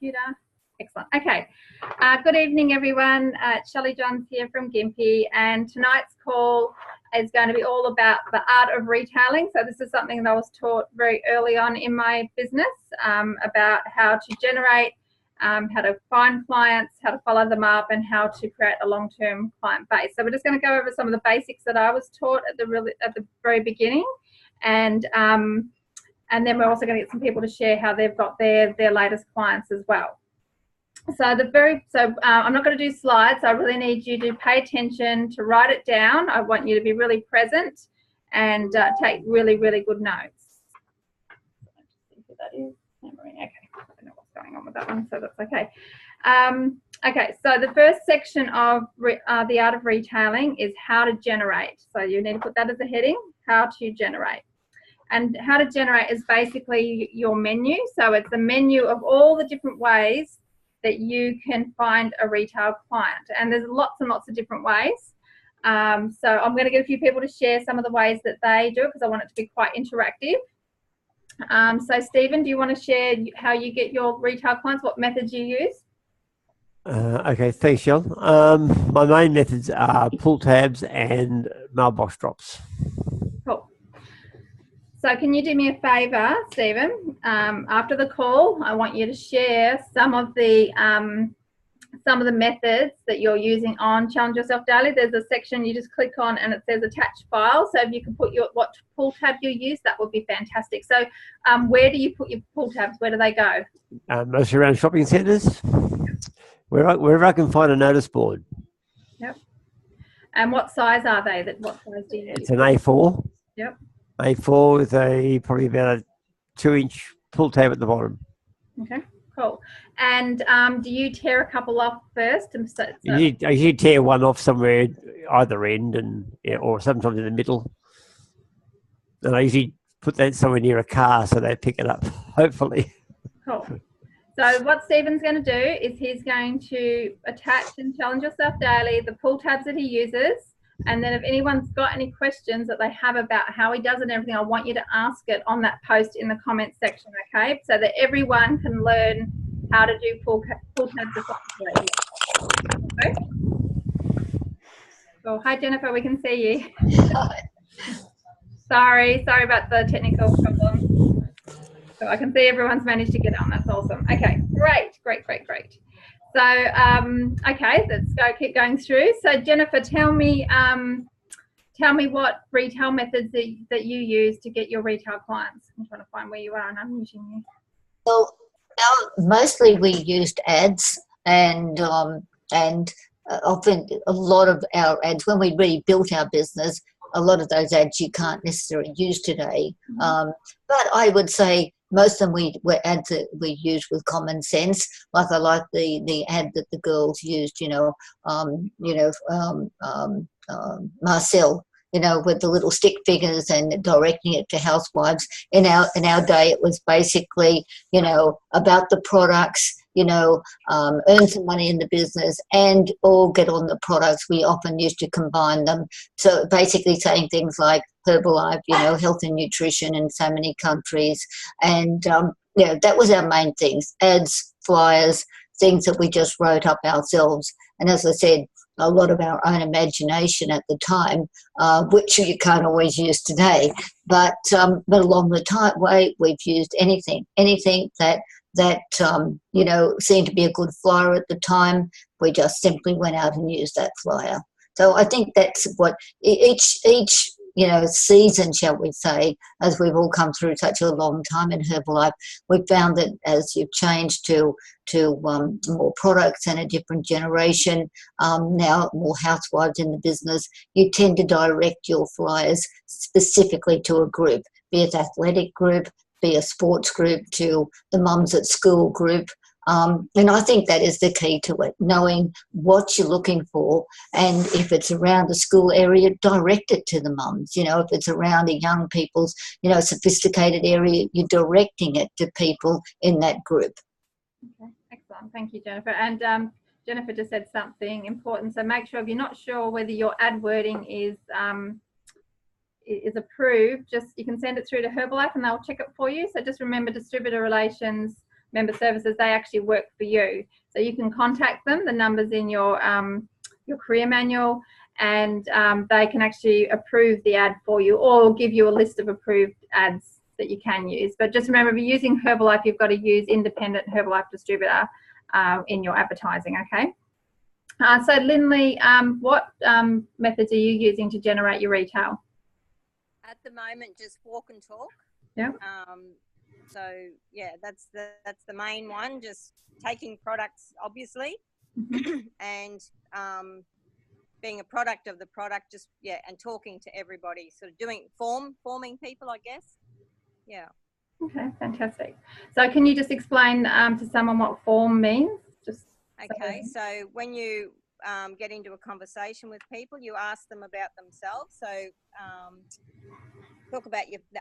computer. Excellent. Okay. Good evening, everyone. Shelley Johns here from Gympie, and tonight's call is going to be all about the art of retailing. So this is something that I was taught very early on in my business, about how to generate, how to find clients, how to follow them up, and how to create a long-term client base. So we're just going to go over some of the basics that I was taught at the very beginning, and then we're also going to get some people to share how they've got their latest clients as well. So I'm not going to do slides. I really need you to pay attention, to write it down. I want you to be really present and take really, really good notes. That is okay. I don't know what's going on with that one, so that's okay. Okay, so the first section of the art of retailing is how to generate. So you need to put that as a heading, how to generate. And how to generate is basically your menu. So it's a menu of all the different ways that you can find a retail client. And there's lots and lots of different ways. So I'm going to get a few people to share some of the ways that they do it because I want it to be quite interactive. So Stephen, do you want to share how you get your retail clients, what methods you use? Okay, thanks, Shell. My main methods are pull tabs and mailbox drops. Cool. So can you do me a favour, Stephen? After the call, I want you to share some of the methods that you're using on Challenge Yourself Daily. There's a section you just click on and it says attach file. So if you can put what pull tab you use, that would be fantastic. So where do you put your pull tabs? Where do they go? Mostly around shopping centres, wherever I can find a notice board. Yep. And what size are they? What size do you use? It's an A4. Yep. A4 with probably about a 2-inch pull tab at the bottom. Okay, cool. And do you tear a couple off first? I usually tear one off somewhere either end, or sometimes in the middle. And I usually put that somewhere near a car so they pick it up, hopefully. Cool. So what Stephen's going to do is he's going to attach in Challenge Yourself Daily the pull tabs that he uses. And then if anyone's got any questions that they have about how he does it and everything, I want you to ask it on that post in the comments section, okay? So that everyone can learn how to do pull tabs effectively. Okay? Well, hi Jennifer, we can see you. Sorry about the technical problem. So I can see everyone's managed to get on. That's awesome. Okay, great. So, okay, let's keep going through. So Jennifer, tell me what retail methods that you use to get your retail clients. I'm trying to find where you are and I'm using you. Well, mostly we used ads and often a lot of our ads, when we rebuilt our business, a lot of those ads you can't necessarily use today. Mm-hmm. But I would say most of them were ads that we used with common sense. Like I like the ad that the girls used, Marcel, with the little stick figures and directing it to housewives. In our day, it was basically, about the products, earn some money in the business and all get on the products. We often used to combine them. So basically saying things like Herbalife, health and nutrition in so many countries. And, that was our main things, ads, flyers, things that we just wrote up ourselves. And as I said, a lot of our own imagination at the time, which you can't always use today. But along the way, we've used anything that seemed to be a good flyer at the time. We just simply went out and used that flyer. So I think that's what each season, shall we say, as we've all come through such a long time in Herbalife, we've found that as you've changed to more products and a different generation, now more housewives in the business, you tend to direct your flyers specifically to a group, be it athletic group, be a sports group, to the mums at school group. And I think that is the key to it, knowing what you're looking for. And if it's around the school area, direct it to the mums. If it's around the young people's, sophisticated area, you're directing it to people in that group. Okay, excellent. Thank you, Jennifer. And Jennifer just said something important. So make sure if you're not sure whether your ad wording is approved, you can send it through to Herbalife and they'll check it for you. So just remember distributor relations, member services, they actually work for you. So you can contact them, the numbers in your career manual, and they can actually approve the ad for you or give you a list of approved ads that you can use. But just remember, if you're using Herbalife, you've got to use independent Herbalife distributor in your advertising, okay? So Lindley, what methods are you using to generate your retail? At the moment, just walk and talk. Yeah. So yeah, that's the main one. Just taking products, obviously, and being a product of the product. Just and talking to everybody. Sort of doing forming people, I guess. Yeah. Okay, fantastic. So can you just explain to someone what form means? Okay, so when you get into a conversation with people, you ask them about themselves. So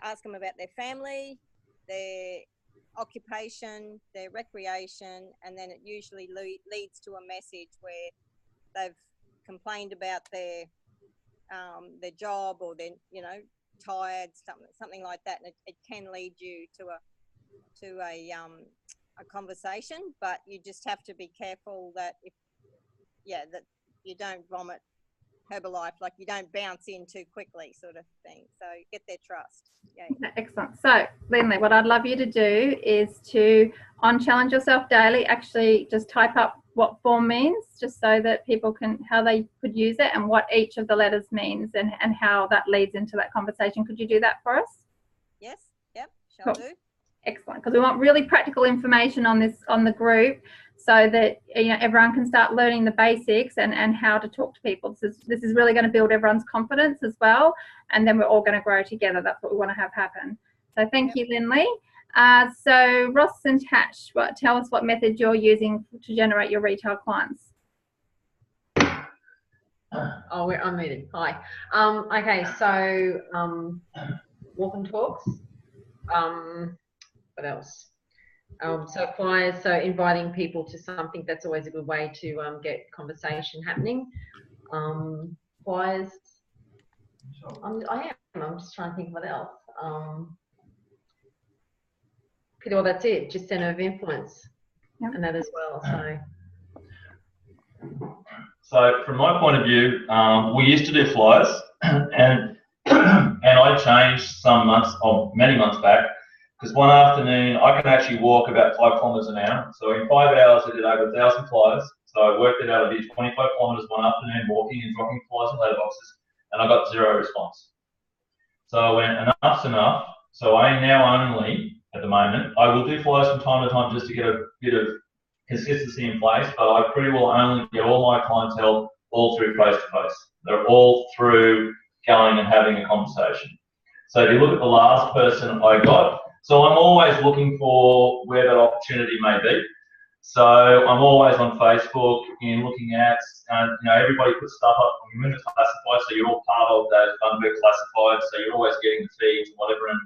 ask them about their family, their occupation, their recreation, and then it usually leads to a message where they've complained about their job, or they're tired, something like that, and it can lead you to a conversation. But you just have to be careful that that you don't vomit Herbalife, like you don't bounce in too quickly, sort of thing. So get their trust. Yeah. Excellent. So Lindley, what I'd love you to do is to, on Challenge Yourself Daily, actually just type up what form means, just so that people can, how they could use it and what each of the letters means, and how that leads into that conversation. Could you do that for us? Yes. Yep. Shall do. Excellent, because we want really practical information on the group, so that everyone can start learning the basics and how to talk to people. This is really going to build everyone's confidence as well, and then we're all going to grow together. That's what we want to have happen. So thank you, Lindley. So Ross and Tash, tell us what method you're using to generate your retail clients. Oh, we're unmuted. Hi. Okay, so walk and talks. What else? So flyers, so inviting people to something, that's always a good way to get conversation happening. Flyers, I'm just trying to think what else. Well, that's it, just center of influence, and that as well. So from my point of view, we used to do flyers, and I changed many months back, because one afternoon I can actually walk about 5 kilometres an hour. So in 5 hours I did over 1,000 flyers. So I worked it out. I did 25 kilometres one afternoon walking and dropping flyers in letterboxes, and I got 0 response. So I went, enough's enough. So I now only, at the moment, I will do flyers from time to time just to get a bit of consistency in place, but I pretty well only get all my clientele all through face-to-face. They're all through going and having a conversation. So if you look at the last person I got, so I'm always looking for where that opportunity may be. So I'm always on Facebook and looking at, everybody puts stuff up on Women's Classified, so you're all part of those Bunbury Classified, so you're always getting the feeds and whatever. And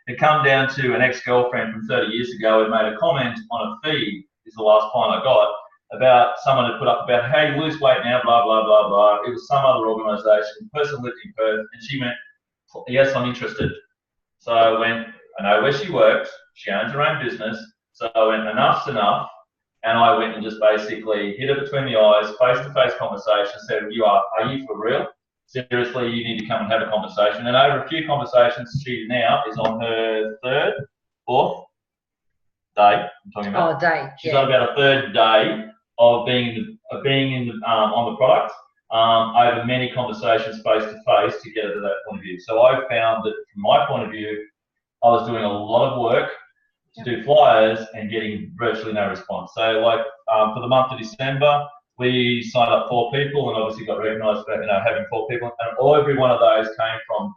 it come down to an ex-girlfriend from 30 years ago who made a comment on a feed, is the last client I got, about someone had put up about how you lose weight now, blah, blah, blah, blah. It was some other organisation. The person lived in Perth, and she went, yes, I'm interested. So I went, I know where she works, she owns her own business, so I went, enough's enough, and I went and just basically hit her between the eyes, face-to-face conversation, said, are you for real? Seriously, you need to come and have a conversation. And over a few conversations, she now is on her 3rd, 4th day, I'm talking about. Oh, day. She's on about a 3rd day of being on the product, over many conversations face-to-face to get her to that point of view. So I found that from my point of view, I was doing a lot of work to do flyers and getting virtually no response. So like for the month of December, we signed up 4 people and obviously got recognised for having 4 people. And every one of those came from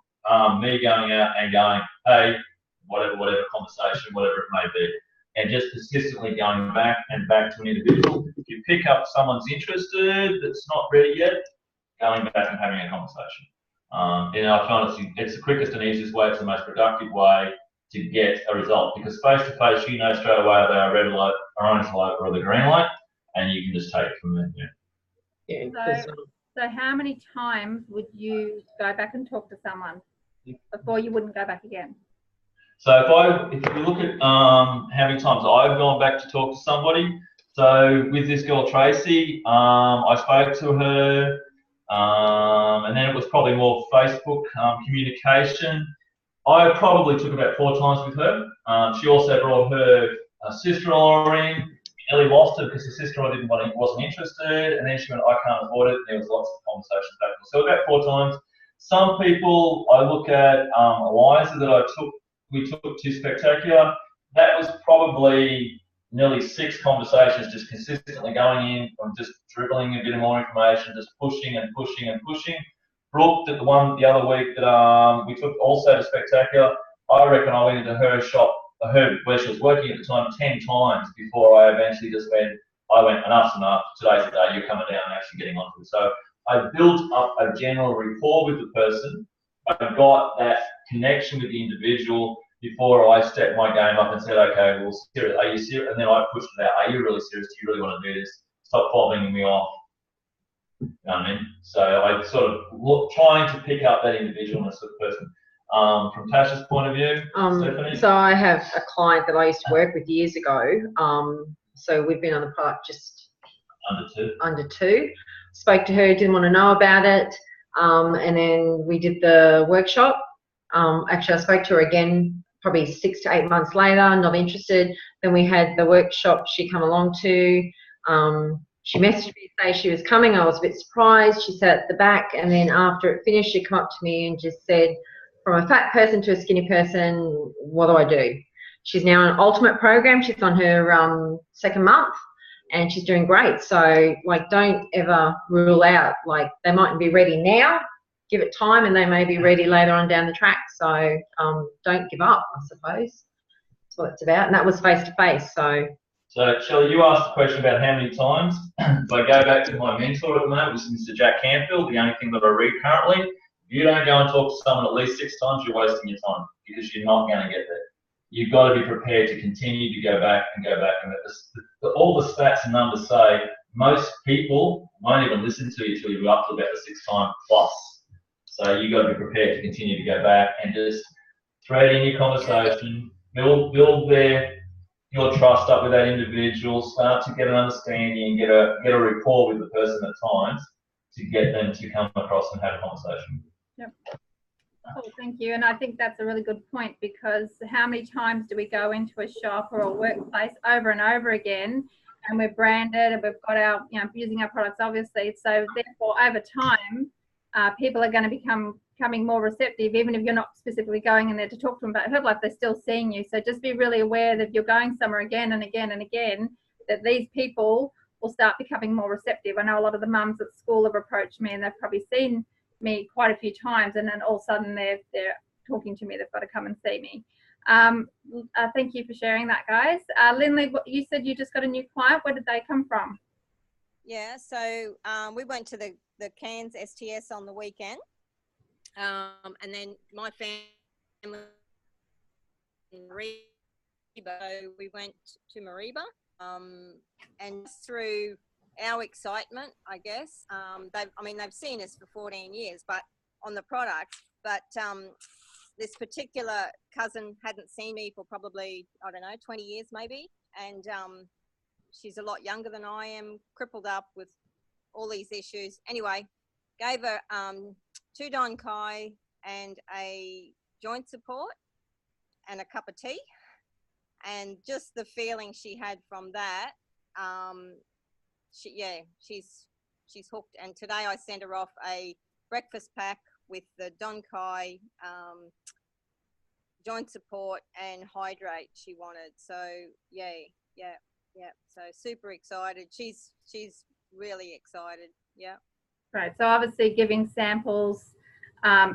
me going out and going, hey, whatever conversation, whatever it may be. And just consistently going back and back to an individual. If you pick up someone's interested that's not ready yet, going back and having a conversation. I find it's the quickest and easiest way, it's the most productive way to get a result, because face-to-face, straight away they are red light, orange light, or the green light, and you can just take it from there. So how many times would you go back and talk to someone before you wouldn't go back again? So if you look at how many times I've gone back to talk to somebody, so with this girl Tracy, I spoke to her, and then it was probably more Facebook communication. I probably took about 4 times with her. She also brought her sister-in-law in. Nearly lost her because her sister-in-law wasn't interested, and then she went, I can't afford it. There was lots of conversations back and forth. So about 4 times. Some people I look at, Eliza that we took to Spectacular, that was probably nearly 6 conversations just consistently going in and just dribbling a bit more information, just pushing and pushing and pushing. Brooke, the other week that we took also to Spectacular, I reckon I went into her shop, where she was working at the time, 10 times before I eventually just went, enough's enough, today's the day, you're coming down and actually getting onto it. So I built up a general rapport with the person. I got that connection with the individual before I stepped my game up and said, okay, well, serious, are you serious? And then I pushed it out, are you really serious? Do you really want to do this? Stop fobbing me off. You know what I mean? So I sort of trying to pick up that individualness of the person. From Tasha's point of view, Stephanie? So I have a client that I used to work with years ago. So we've been on the product just under two. Spoke to her, didn't want to know about it. And then we did the workshop. Actually, I spoke to her again probably 6 to 8 months later, not interested. Then we had the workshop she come along to. She messaged me to say she was coming. I was a bit surprised. She sat at the back, and then after it finished, she came up to me and just said, from a fat person to a skinny person, what do I do? She's now on an ultimate program. She's on her 2nd month, and she's doing great. So, like, don't ever rule out, like, they mightn't be ready now. Give it time, and they may be ready later on down the track. So don't give up, I suppose. That's what it's about. And that was face-to-face. So Shelley, you asked the question about how many times. If I go back to my mentor at the moment, which is Mr. Jack Canfield, the only thing that I read currently, if you don't go and talk to someone at least 6 times, you're wasting your time because you're not going to get there. You've got to be prepared to continue to go back and go back. And all the stats and numbers say most people won't even listen to you until you're up to about the 6th time plus. So you've got to be prepared to continue to go back and just thread in your conversation, build your trust up with that individual, start to get an understanding and get a rapport with the person at times to get them to come across and have a conversation. Yep. Cool, thank you. And I think that's a really good point, because how many times do we go into a shop or a workplace over and over again, and we're branded and we've got our, using our products obviously. So therefore over time, people are going to becoming more receptive, even if you're not specifically going in there to talk to them about Herbalife, they're still seeing you. So just be really aware that if you're going somewhere again and again and again, that these people will start becoming more receptive. I know a lot of the mums at school have approached me and they've probably seen me quite a few times, and then all of a sudden they're talking to me, they've got to come and see me. Thank you for sharing that, guys. Lindley, you said you just got a new client. Where did they come from? Yeah, so we went to the Cairns STS on the weekend, and then my family in Mariba, so we went to Mariba, and through our excitement, I guess, they've seen us for 14 years, but on the product, but this particular cousin hadn't seen me for probably, 20 years maybe, and she's a lot younger than I am, crippled up with all these issues. Anyway, gave her 2 Don Kai and a joint support and a cup of tea. And just the feeling she had from that, she's hooked. And today I sent her off a breakfast pack with the Don Kai joint support and hydrate she wanted. So yeah. So super excited. She's really excited. Yeah. Right. So obviously giving samples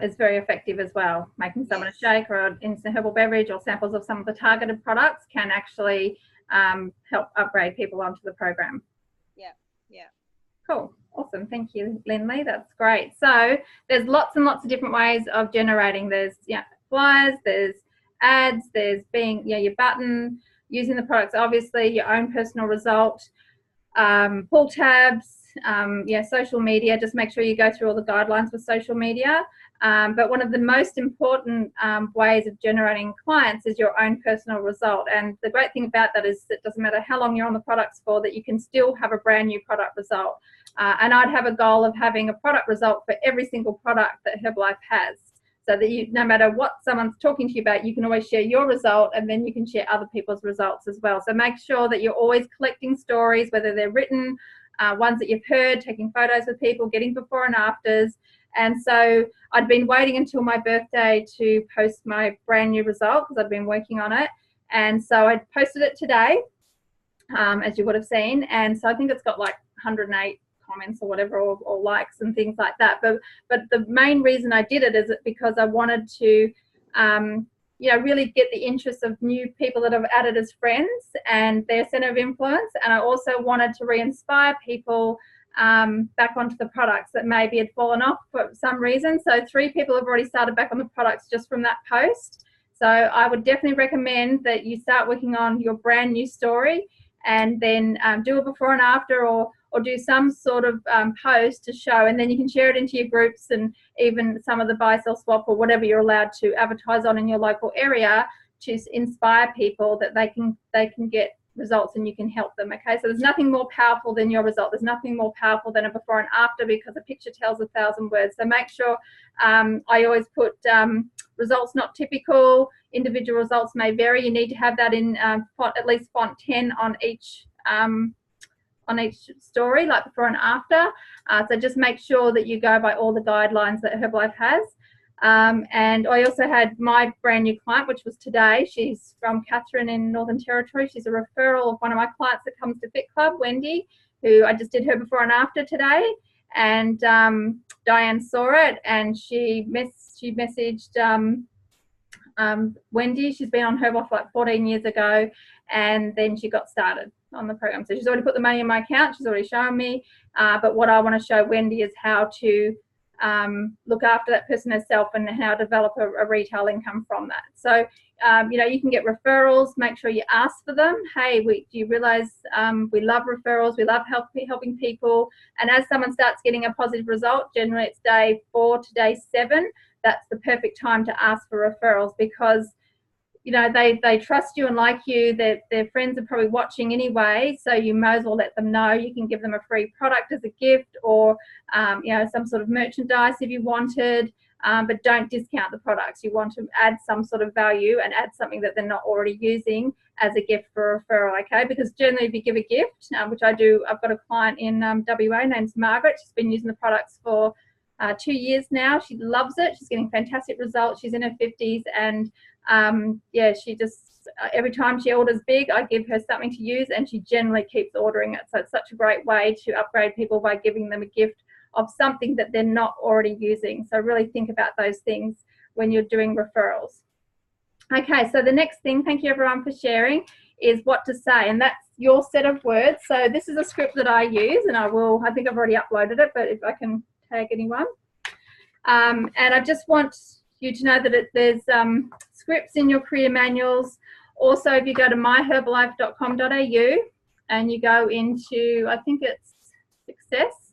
is very effective as well. Making someone a shake or an instant herbal beverage or samples of some of the targeted products can actually help upgrade people onto the program. Yeah. Cool. Awesome. Thank you, Lindley. That's great. So there's lots and lots of different ways of generating. There's flyers, there's ads, there's your button, using the products, obviously your own personal result, pull tabs, social media. Just make sure you go through all the guidelines for social media. But one of the most important ways of generating clients is your own personal result. And the great thing about that is it doesn't matter how long you're on the products for, that you can still have a brand new product result. And I'd have a goal of having a product result for every single product that Herbalife has, so that you, no matter what someone's talking to you about, you can always share your result, and then you can share other people's results as well. So make sure that you're always collecting stories, whether they're written, ones that you've heard, taking photos with people, getting before and afters. And so I'd been waiting until my birthday to post my brand new result because I'd been working on it. And so I posted it today, as you would have seen. And so I think it's got like 108 comments or whatever, or likes and things like that. But the main reason I did it is because I wanted to, really get the interest of new people that I've added as friends and their center of influence. And I also wanted to re-inspire people back onto the products that maybe had fallen off for some reason. So 3 people have already started back on the products just from that post. So I would definitely recommend that you start working on your brand new story, and then do a before and after, or do some sort of post to show, and then you can share it into your groups and even some of the buy, sell, swap, or whatever you're allowed to advertise on in your local area, to inspire people that they can get results and you can help them. Okay, so there's nothing more powerful than your result. There's nothing more powerful than a before and after, because a picture tells 1,000 words. So make sure, I always put results not typical, individual results may vary. You need to have that in at least font 10 on each story, like before and after. So just make sure that you go by all the guidelines that Herbalife has. And I also had my brand new client, which was today. She's from Catherine in Northern Territory. She's a referral of one of my clients that comes to Fit Club, Wendy, who I just did her before and after today. And Diane saw it, and she messaged Wendy. She's been on Herbalife like 14 years ago, and then she got started on the program. So she's already put the money in my account. She's already shown me. But what I want to show Wendy is how to look after that person herself and how to develop a retail income from that. So, you can get referrals. Make sure you ask for them. Hey, do you realize we love referrals? We love helping people. And as someone starts getting a positive result, generally it's day 4 to day 7, that's the perfect time to ask for referrals, because they trust you and like you. Their friends are probably watching anyway, so you may as well let them know. You can give them a free product as a gift, or some sort of merchandise if you wanted, but don't discount the products. You want to add some sort of value and add something that they're not already using as a gift for a referral, okay? Because generally if you give a gift, which I do, I've got a client in WA named Margaret. She's been using the products for 2 years now. She loves it. She's getting fantastic results. She's in her 50s, and she just every time she orders big, I give her something to use, and she generally keeps ordering it. So it's such a great way to upgrade people by giving them a gift of something that they're not already using. So really think about those things when you're doing referrals. Okay, so the next thing, thank you everyone for sharing, is what to say, and that's your set of words. So this is a script that I use, and I think I've already uploaded it, but if I can tag anyone. And I just want you to know that there's scripts in your career manuals. Also, if you go to myherbalife.com.au and you go into, I think it's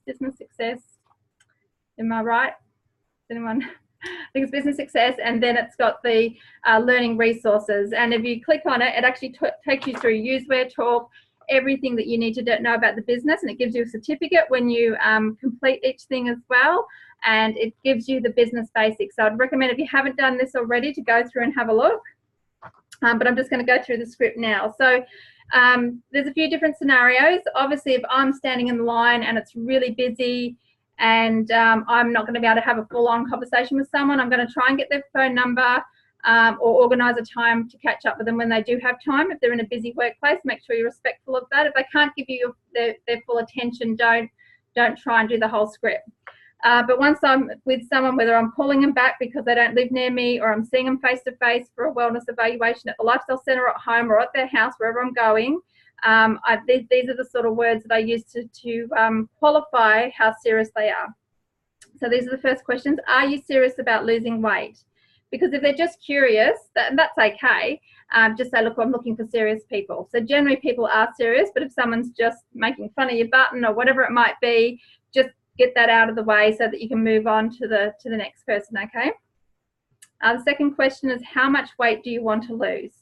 business success. Am I right? Anyone? I think it's business success, and then it's got the learning resources. And if you click on it, it actually takes you through use, where, talk, everything that you need to know about the business, and it gives you a certificate when you complete each thing as well, and it gives you the business basics. So I'd recommend, if you haven't done this already, to go through and have a look. But I'm just going to go through the script now. So there's a few different scenarios. Obviously, if I'm standing in the line and it's really busy, and I'm not going to be able to have a full-on conversation with someone, I'm going to try and get their phone number, or organise a time to catch up with them when they do have time. If they're in a busy workplace, make sure you're respectful of that. If they can't give you their full attention, don't try and do the whole script. But once I'm with someone, whether I'm calling them back because they don't live near me, or I'm seeing them face to face for a wellness evaluation at the lifestyle centre, at home, or at their house, wherever I'm going, these are the sort of words that I use to qualify how serious they are. So these are the first questions. Are you serious about losing weight? Because if they're just curious, that's okay. Just say, look, I'm looking for serious people. So generally people are serious, but if someone's just making fun of your button or whatever it might be, just get that out of the way so that you can move on to the next person, okay? The second question is, how much weight do you want to lose?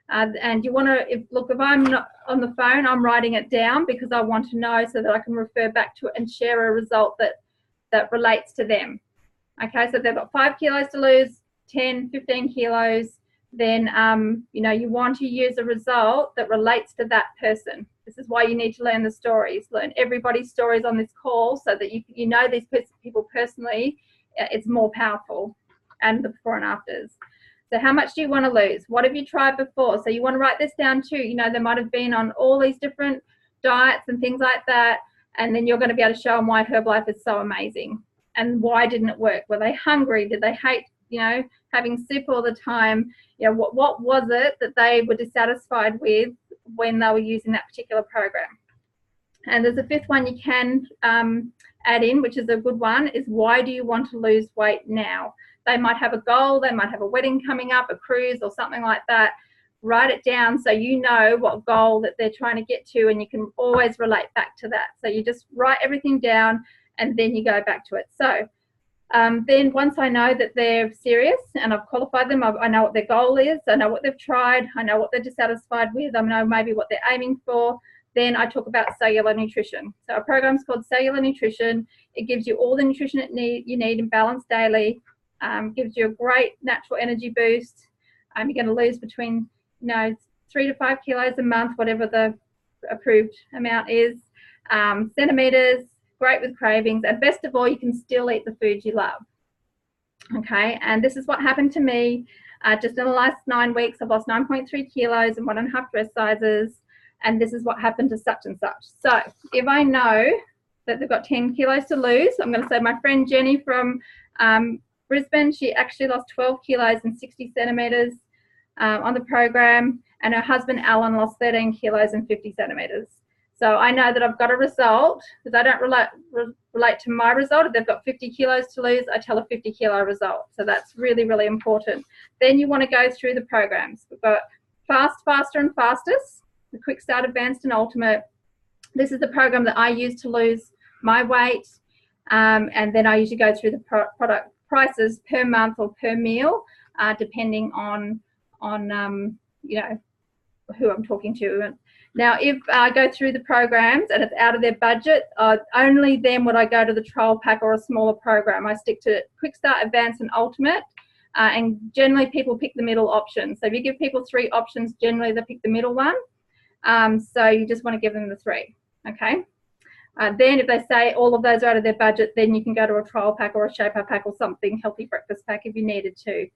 And you want to, if I'm not on the phone, I'm writing it down because I want to know so that I can refer back to it and share a result that relates to them. Okay, so if they've got 5 kilos to lose, 10, 15 kilos, then you know, you want to use a result that relates to that person. This is why you need to learn the stories, learn everybody's stories on this call so that you know these people personally. It's more powerful, and the before and afters. So how much do you want to lose? What have you tried before? So you want to write this down too. You know, they might have been on all these different diets and things like that, and then you're going to be able to show them why Herbalife is so amazing and why didn't it work. Were they hungry? Did they hate, you know, having soup all the time? You know, what was it that they were dissatisfied with when they were using that particular program? And there's a fifth one you can add in, which is a good one, is why do you want to lose weight now? They might have a goal, they might have a wedding coming up, a cruise or something like that. Write it down so you know what goal that they're trying to get to, and you can always relate back to that. So you just write everything down and then you go back to it. So then once I know that they're serious and I've qualified them, I know what their goal is, I know what they've tried, I know what they're dissatisfied with, I know maybe what they're aiming for, then I talk about cellular nutrition. So our program's called Cellular Nutrition. It gives you all the nutrition you need in Balance Daily, gives you a great natural energy boost. You're going to lose between 3 to 5 kilos a month, whatever the approved amount is, centimeters, great with cravings, and best of all, you can still eat the foods you love. Okay, and this is what happened to me. Just in the last 9 weeks, I've lost 9.3 kilos and 1.5 dress sizes, and this is what happened to such and such. So if I know that they've got 10 kilos to lose, I'm going to say my friend Jenny from Brisbane, she actually lost 12 kilos and 60 centimeters on the program, and her husband Alan lost 13 kilos and 50 centimeters. So I know that I've got a result because I don't relate to my result. If they've got 50 kilos to lose, I tell a 50 kilo result. So that's really, really important. Then you want to go through the programs. We've got Fast, Faster and Fastest, the Quick Start, Advanced and Ultimate. This is the program that I use to lose my weight. And then I usually go through the product prices per month or per meal, depending on you know, who I'm talking to. Now, if I go through the programs and it's out of their budget, only then would I go to the trial pack or a smaller program. I stick to Quick Start, Advanced and Ultimate, and generally people pick the middle option. So if you give people 3 options, generally they pick the middle one. So you just want to give them the 3, okay? Then if they say all of those are out of their budget, then you can go to a trial pack or a shaper pack or something, healthy breakfast pack if you needed to,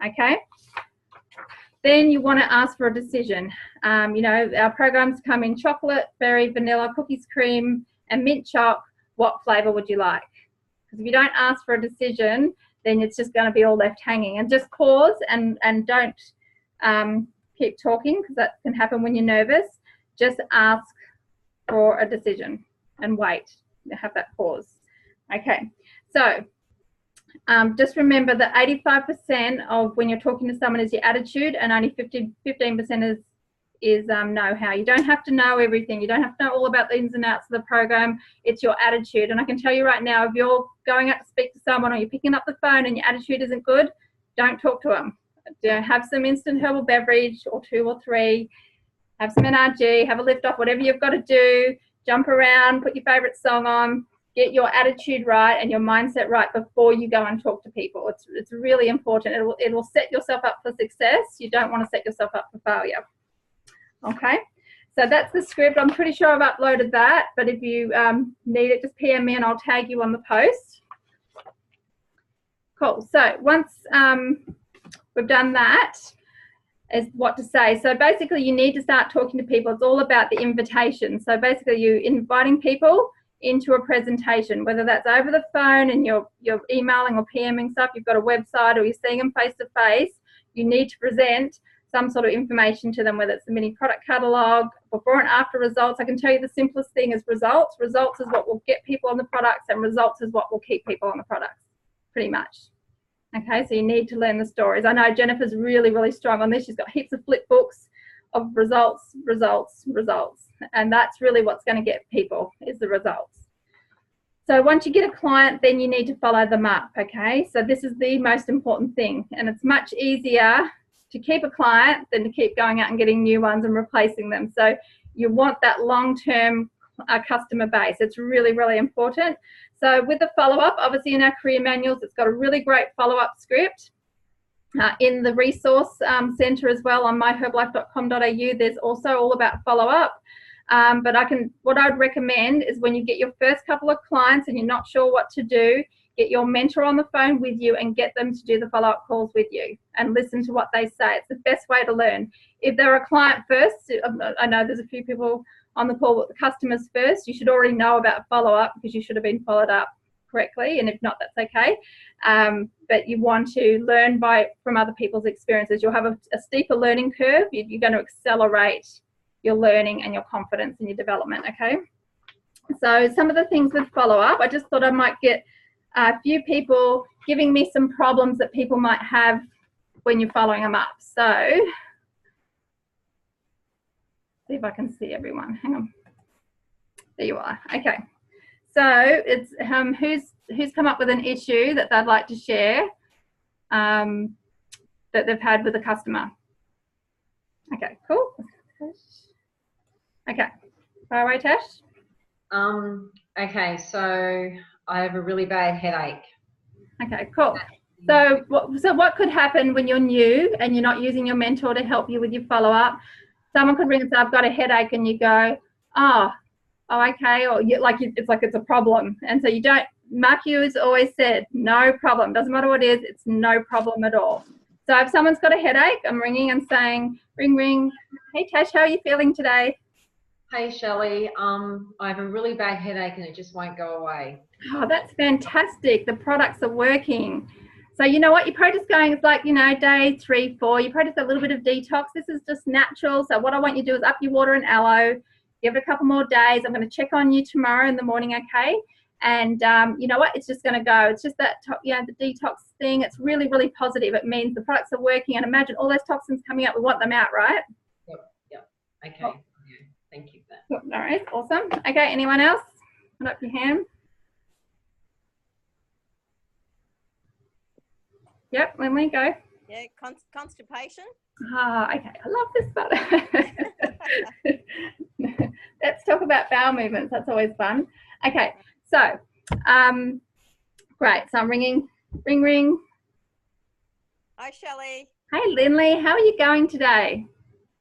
okay? Then you want to ask for a decision. You know, our programs come in chocolate, berry, vanilla, cookies, cream, and mint choc. What flavour would you like? Because if you don't ask for a decision, then it's just going to be all left hanging. And just pause and don't keep talking, because that can happen when you're nervous. Just ask for a decision and wait. Have that pause. Okay, so just remember that 85% of when you're talking to someone is your attitude, and only 15% is know-how. You don't have to know everything. You don't have to know all about the ins and outs of the program. It's your attitude. And I can tell you right now, if you're going out to speak to someone or you're picking up the phone and your attitude isn't good, don't talk to them. Have some instant herbal beverage or 2 or 3. Have some NRG, have a lift off, whatever you've got to do. Jump around, put your favourite song on. Get your attitude right and your mindset right before you go and talk to people. It's really important. It will set yourself up for success. You don't want to set yourself up for failure. Okay, so that's the script. I'm pretty sure I've uploaded that, but if you need it, just PM me and I'll tag you on the post. Cool. So once we've done that, is what to say. So basically you need to start talking to people. It's all about the invitation. So basically you're inviting people into a presentation, whether that's over the phone and you're emailing or PMing stuff, you've got a website, or you're seeing them face to face. You need to present some sort of information to them, whether it's a mini product catalog, before and after results. I can tell you the simplest thing is results. Results is what will get people on the products, and results is what will keep people on the products, pretty much. Okay, so you need to learn the stories. I know Jennifer's really, really strong on this. She's got heaps of flip books of results, results, results. And that's really what's going to get people, is the results. So once you get a client, then you need to follow them up, okay? So this is the most important thing, and it's much easier to keep a client than to keep going out and getting new ones and replacing them. So you want that long-term customer base. It's really, really important. So with the follow-up, obviously in our career manuals, it's got a really great follow-up script. In the resource centre as well on myherblife.com.au, there's also all about follow-up. But what I'd recommend is when you get your first couple of clients and you're not sure what to do, get your mentor on the phone with you and get them to do the follow-up calls with you and listen to what they say. It's the best way to learn. If they're a client first, I know there's a few people on the call with the customers first, you should already know about follow-up because you should have been followed up correctly, and if not, that's okay. But you want to learn from other people's experiences. You'll have a steeper learning curve. You're going to accelerate your learning and your confidence and your development, okay? So some of the things with follow-up, I just thought I might get a few people giving me some problems that people might have when you're following them up. So, see if I can see everyone. Hang on. There you are. Okay. So it's who's come up with an issue that they'd like to share that they've had with a customer. Okay, cool. Okay, far away, Tash. Okay, so I have a really bad headache. Okay, cool. So what could happen when you're new and you're not using your mentor to help you with your follow-up? Someone could ring and say, I've got a headache, and you go, oh okay, or it's like it's a problem. And so you don't, Mark Hughes always said, no problem. Doesn't matter what it is, it's no problem at all. So if someone's got a headache, I'm ringing and saying, ring, ring. Hey, Tash, how are you feeling today? Hey, Shelley, I have a really bad headache and it just won't go away. Oh, that's fantastic. The products are working. So you know what, you're probably just going, it's like, day 3, 4, you probably just a little bit of detox. This is just natural. So what I want you to do is up your water and aloe, give it a couple more days. I'm going to check on you tomorrow in the morning, okay? And you know what, it's just going to go. It's just that, the detox thing. It's really, really positive. It means the products are working, and imagine all those toxins coming out. We want them out, right? Yep. Okay. Cool. Yeah, thank you for that. All right, awesome. Okay, anyone else? Put up your hand. Yep, Lindley, go. Yeah, constipation. Ah, okay. I love this button. Let's talk about bowel movements. That's always fun. Okay, so great. So I'm ringing. Ring, ring. Hi, Shelley. Hey, Lindley. How are you going today?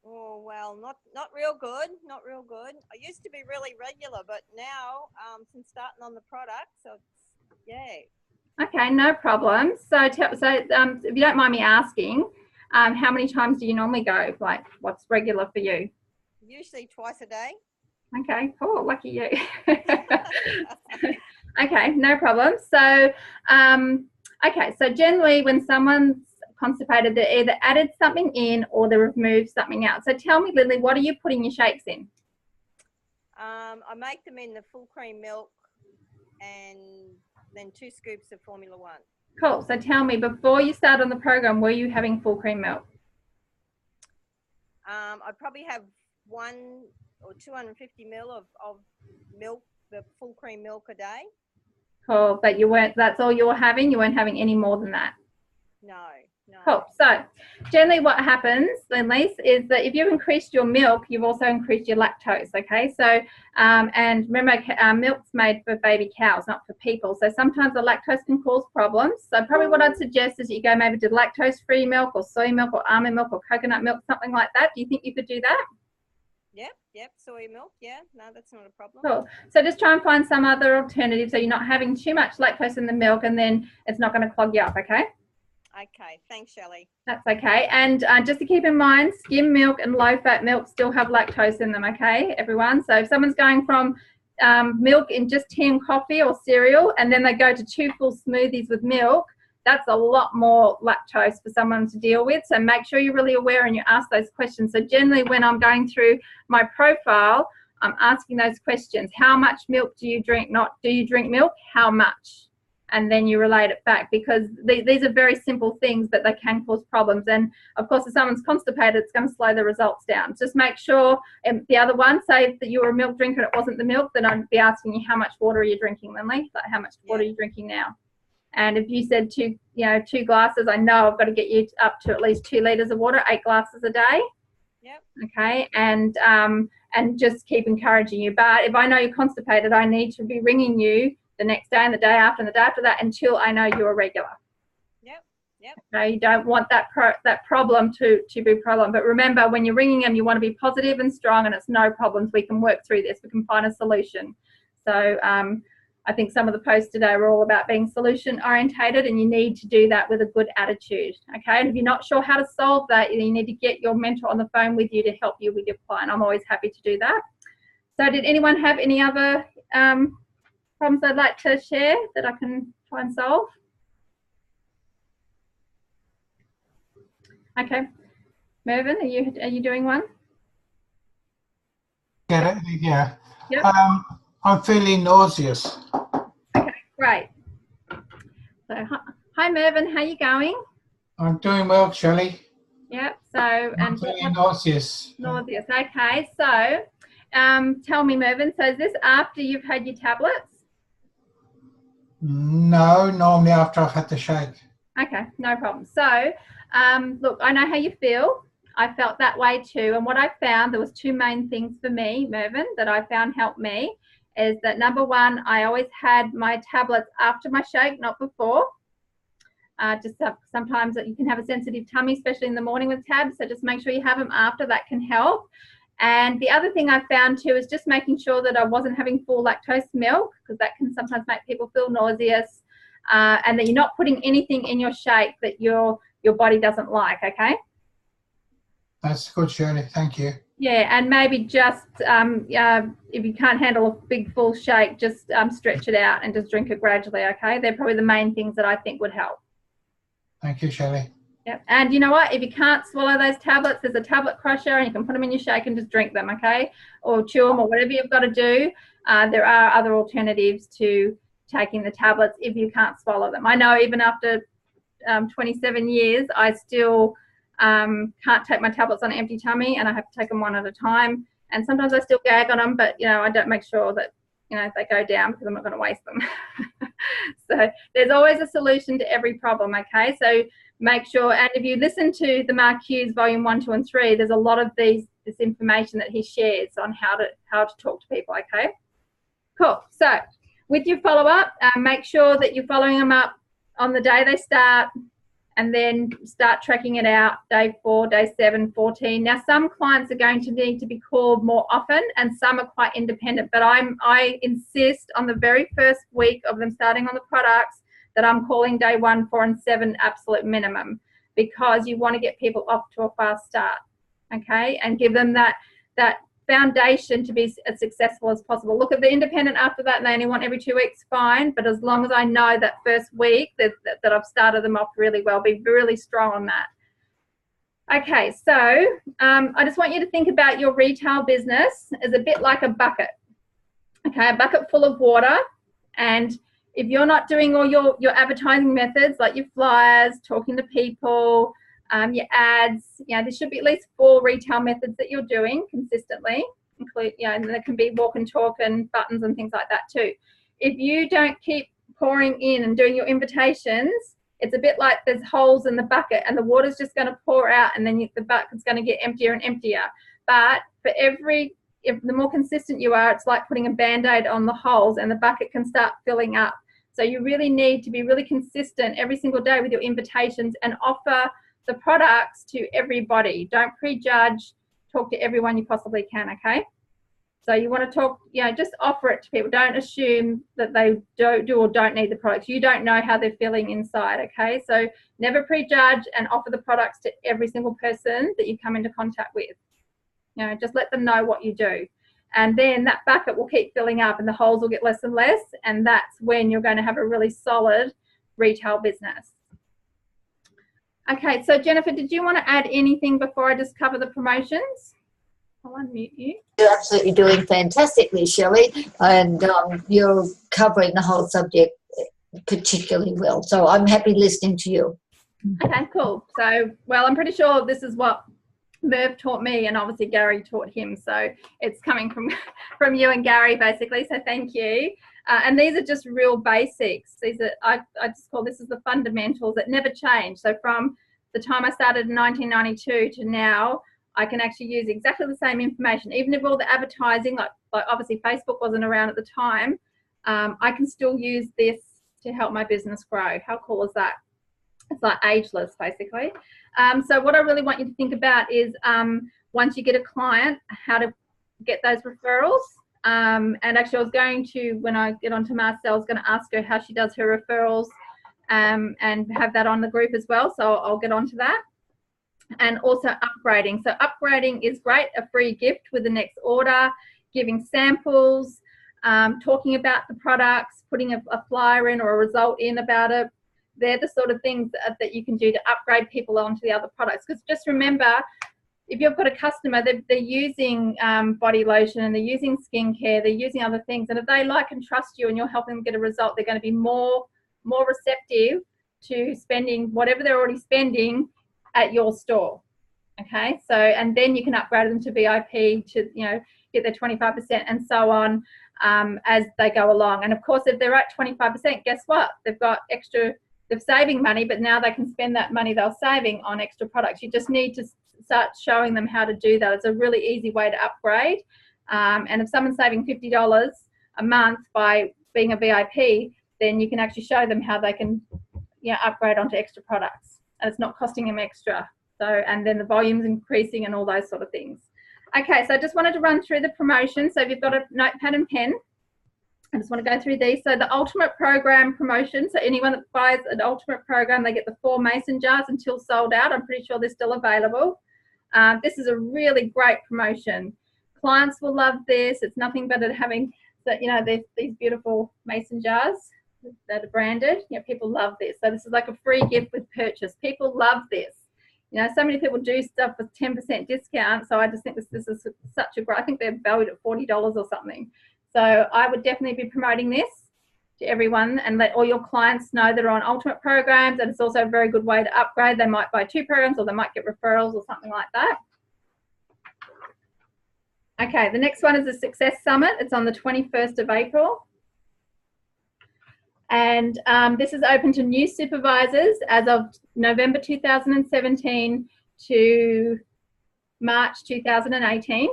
Oh, well, not real good. Not real good. I used to be really regular, but now since starting on the product, so it's, yay. Okay, no problem. So if you don't mind me asking, how many times do you normally go? Like, what's regular for you? Usually twice a day. Okay, cool. Lucky you. Okay, no problem. So, okay, so generally when someone's constipated, they either added something in or they removed something out. So tell me, Lily, what are you putting your shakes in? I make them in the full cream milk and then 2 scoops of Formula 1. Cool. So tell me, before you start on the program, were you having full cream milk? I'd probably have 1 or 250 ml of milk, the full cream milk a day. Cool. But you weren't, that's all you were having? You weren't having any more than that? No. Cool. So generally what happens, Lindley, is that if you've increased your milk, you've also increased your lactose, okay? So, and remember, milk's made for baby cows, not for people. So sometimes the lactose can cause problems. So probably what I'd suggest is you go maybe to lactose-free milk or soy milk or almond milk or coconut milk, something like that. Do you think you could do that? Yep, soy milk, yeah. No, that's not a problem. Cool. So just try and find some other alternative so you're not having too much lactose in the milk, and then it's not going to clog you up, okay? Okay, thanks, Shelley. That's okay. And just to keep in mind, skim milk and low-fat milk still have lactose in them, okay, everyone? So if someone's going from milk in just tea and coffee or cereal, and then they go to 2 full smoothies with milk, that's a lot more lactose for someone to deal with. So make sure you're really aware and you ask those questions. So generally when I'm going through my profile, I'm asking those questions. How much milk do you drink? Not do you drink milk? How much? and then you relate it back, because these are very simple things, but they can cause problems. And of course, if someone's constipated, it's going to slow the results down. Just make sure. The other one, say that you were a milk drinker and it wasn't the milk, then I'd be asking you, how much water are you drinking, Lindley? Like, how much water are you drinking now? And if you said two glasses, I know I've got to get you up to at least 2 litres of water, 8 glasses a day. Yep. Okay, and just keep encouraging you. But if I know you're constipated, I need to be ringing you the next day and the day after and the day after that until I know you're regular. Yep. Okay, you don't want that problem to be a problem. But remember, when you're ringing them, you want to be positive and strong, and it's no problems. We can work through this. We can find a solution. So I think some of the posts today were all about being solution orientated, and you need to do that with a good attitude. Okay, and if you're not sure how to solve that, you need to get your mentor on the phone with you to help you with your client. I'm always happy to do that. So did anyone have any other problems they'd like to share that I can try and solve? Okay, Mervyn, are you doing one? Get it? Yeah. Yep. I'm feeling nauseous. Okay, great. So hi Mervyn, how you going? I'm doing well, Shelley. Yep. So I'm feeling nauseous. Nauseous. Okay. So tell me, Mervyn. So is this after you've had your tablets? No, normally after I've had the shake. Okay, no problem. So look, I know how you feel. I felt that way too. And what I found, there was 2 main things for me, Mervyn, that I found helped me, is that number 1, I always had my tablets after my shake, not before. Sometimes you can have a sensitive tummy, especially in the morning with tabs. So just make sure you have them after. That can help. And the other thing I found too is just making sure that I wasn't having full lactose milk, because that can sometimes make people feel nauseous, and that you're not putting anything in your shake that your body doesn't like. Okay. That's good, Shirley. Thank you. Yeah, and maybe just if you can't handle a big full shake, just stretch it out and just drink it gradually. Okay, they're probably the main things that I think would help. Thank you, Shelley. Yep. And you know what? If you can't swallow those tablets, there's a tablet crusher, and you can put them in your shake and just drink them. Okay, or chew them, or whatever you've got to do. There are other alternatives to taking the tablets if you can't swallow them. I know even after 27 years, I still can't take my tablets on an empty tummy, and I have to take them one at a time. And sometimes I still gag on them, but I don't make sure that they go down, because I'm not going to waste them. So there's always a solution to every problem. Okay, so make sure, and if you listen to the Mark Hughes volume 1, 2 and 3, there's a lot of this information that he shares on how to talk to people. Okay, cool. So with your follow-up, make sure that you're following them up on the day they start, and then start tracking it out, day 4, day 7, 14. Now, some clients are going to need to be called more often, and some are quite independent, but I insist on the very first week of them starting on the products that I'm calling day 1, 4 and 7 absolute minimum, because you want to get people off to a fast start, okay, and give them that foundation to be as successful as possible. Look, at the independent after that and they only want every 2 weeks, fine, but as long as I know that first week that I've started them off really well, be really strong on that. Okay, so I just want you to think about your retail business as a bit like a bucket. Okay, a bucket full of water, and if you're not doing all your advertising methods, like your flyers, talking to people, your ads, there should be at least 4 retail methods that you're doing consistently, and there can be walk and talk and buttons and things like that too. If you don't keep pouring in and doing your invitations, it's a bit like there's holes in the bucket and the water's just going to pour out, and then the bucket's going to get emptier and emptier. But if the more consistent you are, it's like putting a Band-Aid on the holes, and the bucket can start filling up. So you really need to be really consistent every single day with your invitations and offer the products to everybody. Don't prejudge, talk to everyone you possibly can, okay? So you want to talk, just offer it to people. Don't assume that they do or don't need the products. You don't know how they're feeling inside, okay? So never prejudge, and offer the products to every single person that you come into contact with. Just let them know what you do. And then that bucket will keep filling up and the holes will get less and less, and that's when you're going to have a really solid retail business. Okay, so Jennifer, did you want to add anything before I just cover the promotions? I'll unmute you. You're absolutely doing fantastically, Shelley, and you're covering the whole subject particularly well. So I'm happy listening to you. Okay, cool. So, well, I'm pretty sure this is what Merv taught me, and obviously Gary taught him. So it's coming from from you and Gary, basically. So thank you. And these are just real basics. These are I just call this is the fundamentals that never change. So from the time I started in 1992 to now, I can actually use exactly the same information, even if all the advertising, like obviously Facebook wasn't around at the time. I can still use this to help my business grow. How cool is that? It's like ageless, basically. So what I really want you to think about is once you get a client, how to get those referrals. And actually I was going to, when I get onto Marcel, I was going to ask her how she does her referrals and have that on the group as well. So I'll get onto that. And also upgrading. So upgrading is great, a free gift with the next order, giving samples, talking about the products, putting a flyer in or a result in about it. They're the sort of things that you can do to upgrade people onto the other products. Because just remember, if you've got a customer, they're using body lotion and they're using skincare, they're using other things, and if they like and trust you and you're helping them get a result, they're going to be more receptive to spending whatever they're already spending at your store. Okay, so and then you can upgrade them to VIP to, you know, get their 25% and so on as they go along. And of course, if they're at 25%, guess what? They've got extra. They're saving money, but now they can spend that money they're saving on extra products. You just need to start showing them how to do that. It's a really easy way to upgrade. And if someone's saving $50 a month by being a VIP, then you can actually show them how they can, you know, upgrade onto extra products. And it's not costing them extra. So, and then the volume's increasing and all those sort of things. Okay, so I just wanted to run through the promotion. So if you've got a notepad and pen, I just want to go through these. So the Ultimate Program promotion. So anyone that buys an Ultimate Program, they get the 4 mason jars until sold out. I'm pretty sure they're still available. This is a really great promotion. Clients will love this. It's nothing but having, you know, these beautiful mason jars that are branded. You know, people love this. So this is like a free gift with purchase. People love this. You know, so many people do stuff with 10% discount. So I just think this is such a great, I think they're valued at $40 or something. So I would definitely be promoting this to everyone and let all your clients know that are on Ultimate Programs, and it's also a very good way to upgrade. They might buy 2 programs or they might get referrals or something like that. Okay, the next one is the Success Summit. It's on the 21st of April. And this is open to new supervisors as of November 2017 to March 2018.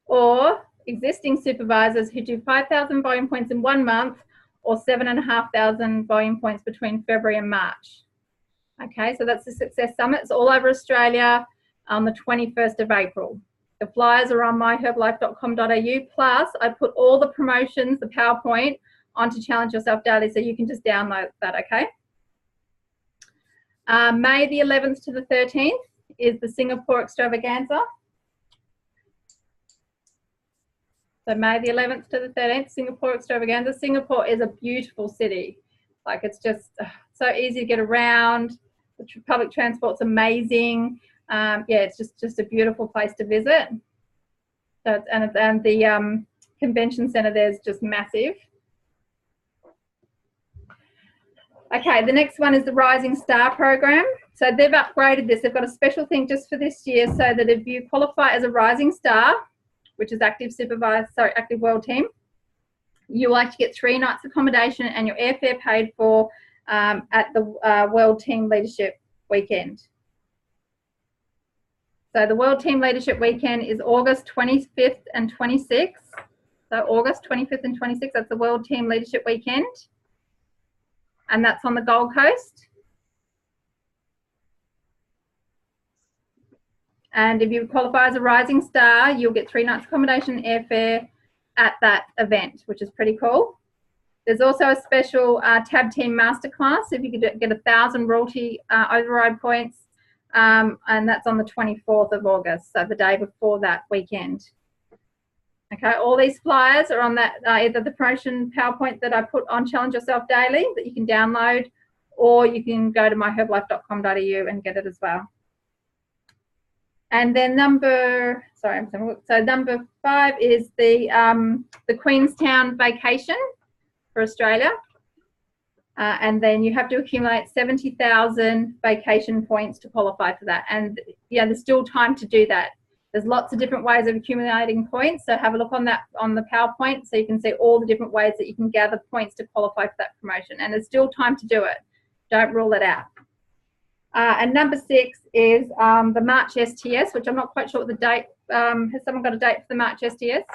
Or existing supervisors who do 5,000 volume points in 1 month or 7,500 volume points between February and March. Okay, so that's the Success Summit. It's all over Australia on the 21st of April. The flyers are on myherbalife.com.au. Plus, I put all the promotions, the PowerPoint, onto Challenge Yourself Daily, so you can just download that, okay? May the 11th to the 13th is the Singapore Extravaganza. So May the 11th to the 13th, Singapore Extravaganza. Singapore is a beautiful city. Like, it's just so easy to get around. The public transport's amazing. Yeah, it's just a beautiful place to visit. So and the convention centre there is just massive. Okay, the next one is the Rising Star program. So they've upgraded this. They've got a special thing just for this year, so that if you qualify as a Rising Star, which is active world team, you will actually get 3 nights accommodation and your airfare paid for at the World Team Leadership Weekend. So the World Team Leadership Weekend is August 25th and 26th. So August 25th and 26th, that's the World Team Leadership Weekend. And that's on the Gold Coast. And if you qualify as a Rising Star, you'll get 3 nights accommodation and airfare at that event, which is pretty cool. There's also a special Tab Team Masterclass. If you could get 1,000 royalty override points, and that's on the 24th of August, so the day before that weekend. Okay, all these flyers are on that, either the promotion PowerPoint that I put on Challenge Yourself Daily that you can download, or you can go to myherbalife.com.au and get it as well. And then number 5 is the Queenstown Vacation for Australia. And then you have to accumulate 70,000 vacation points to qualify for that. And yeah, there's still time to do that. There's lots of different ways of accumulating points. So have a look on that on the PowerPoint so you can see all the different ways that you can gather points to qualify for that promotion. And there's still time to do it. Don't rule it out. And number 6 is the March STS, which I'm not quite sure what the date. Has someone got a date for the March STS?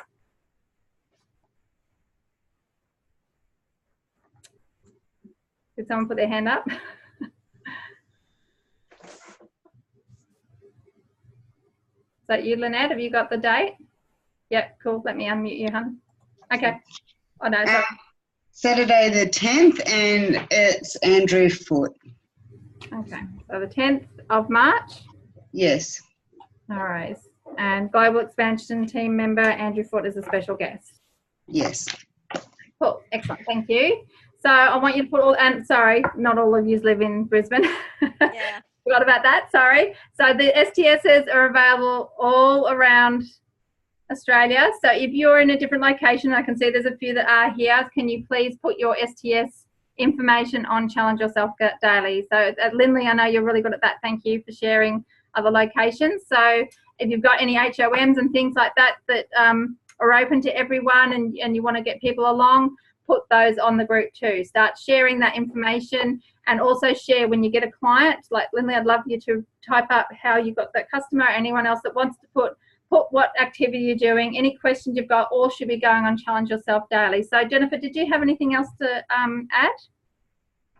Did someone put their hand up? Is that you, Lynette? Have you got the date? Yep, cool. Let me unmute you, hon. Okay. Oh, no, sorry. Saturday the 10th, and it's Andrew Foote. Okay, so the 10th of March. Yes. All right. And Global Expansion team member Andrew Foote is a special guest. Yes. Cool. Excellent. Thank you. So I want you to put all, and sorry, not all of you live in Brisbane. Yeah. Forgot about that. Sorry. So the STSs are available all around Australia. So if you're in a different location, I can see there's a few that are here. Can you please put your STS information on Challenge Yourself Daily? So Lindley, I know you're really good at that. Thank you for sharing other locations. So if you've got any HOMs and things like that that are open to everyone and you want to get people along, put those on the group too. Start sharing that information, and also share when you get a client. Like Lindley, I'd love you to type up how you got that customer. Anyone else that wants to put what activity you're doing, any questions you've got, all should be going on Challenge Yourself Daily. So Jennifer, did you have anything else to add?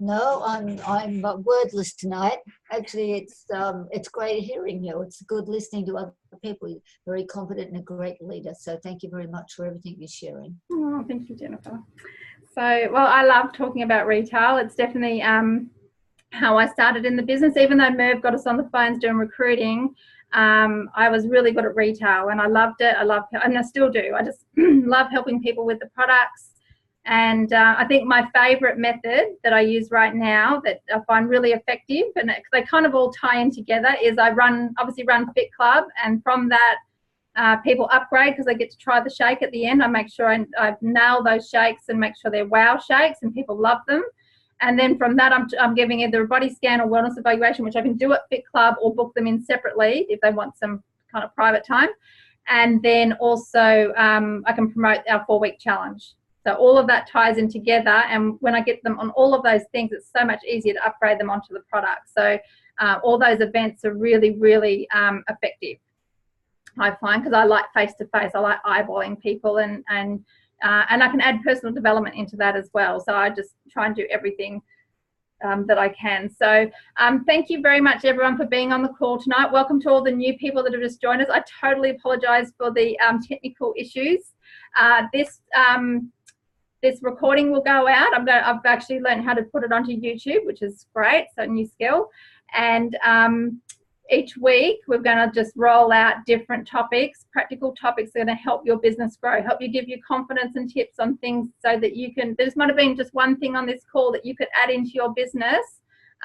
No, I'm wordless tonight. Actually, it's great hearing you. It's good listening to other people. You're very confident and a great leader. So thank you very much for everything you're sharing. Oh, thank you, Jennifer. So, well, I love talking about retail. It's definitely how I started in the business. Even though Merv got us on the phones doing recruiting, I was really good at retail and I loved it. And I still do. I just love helping people with the products. And I think my favorite method that I use right now that I find really effective, and they kind of all tie in together, is I obviously run Fit Club, and from that people upgrade because they get to try the shake at the end. I make sure I nail those shakes and make sure they're wow shakes and people love them. And then from that, I'm giving either a body scan or wellness evaluation, which I can do at Fit Club or book them in separately if they want some kind of private time. And then also I can promote our 4-week challenge. So all of that ties in together, and when I get them on all of those things, it's so much easier to upgrade them onto the product. So all those events are really, really effective, I find, because I like face-to-face. I like eyeballing people, and I can add personal development into that as well. So I just try and do everything that I can. So thank you very much, everyone, for being on the call tonight. Welcome to all the new people that have just joined us. I totally apologise for the technical issues. This recording will go out. I've actually learned how to put it onto YouTube, which is great. So new skill. And each week we're going to just roll out different topics, practical topics that are going to help your business grow, help you, give you confidence and tips on things so that you can, there might have been just one thing on this call that you could add into your business.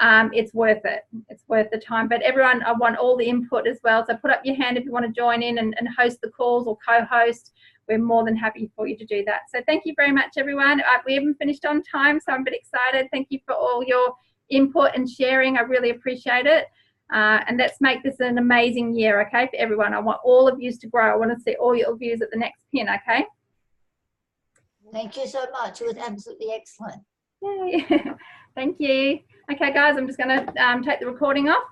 It's worth it. It's worth the time. But everyone, I want all the input as well. So put up your hand if you want to join in and host the calls or co-host. We're more than happy for you to do that. So thank you very much, everyone. We haven't finished on time, so I'm a bit excited. Thank you for all your input and sharing. I really appreciate it. And let's make this an amazing year, okay, for everyone. I want all of you to grow. I want to see all your views at the next pin, okay? Thank you so much. It was absolutely excellent. Yay. Thank you. Okay, guys, I'm just going to take the recording off.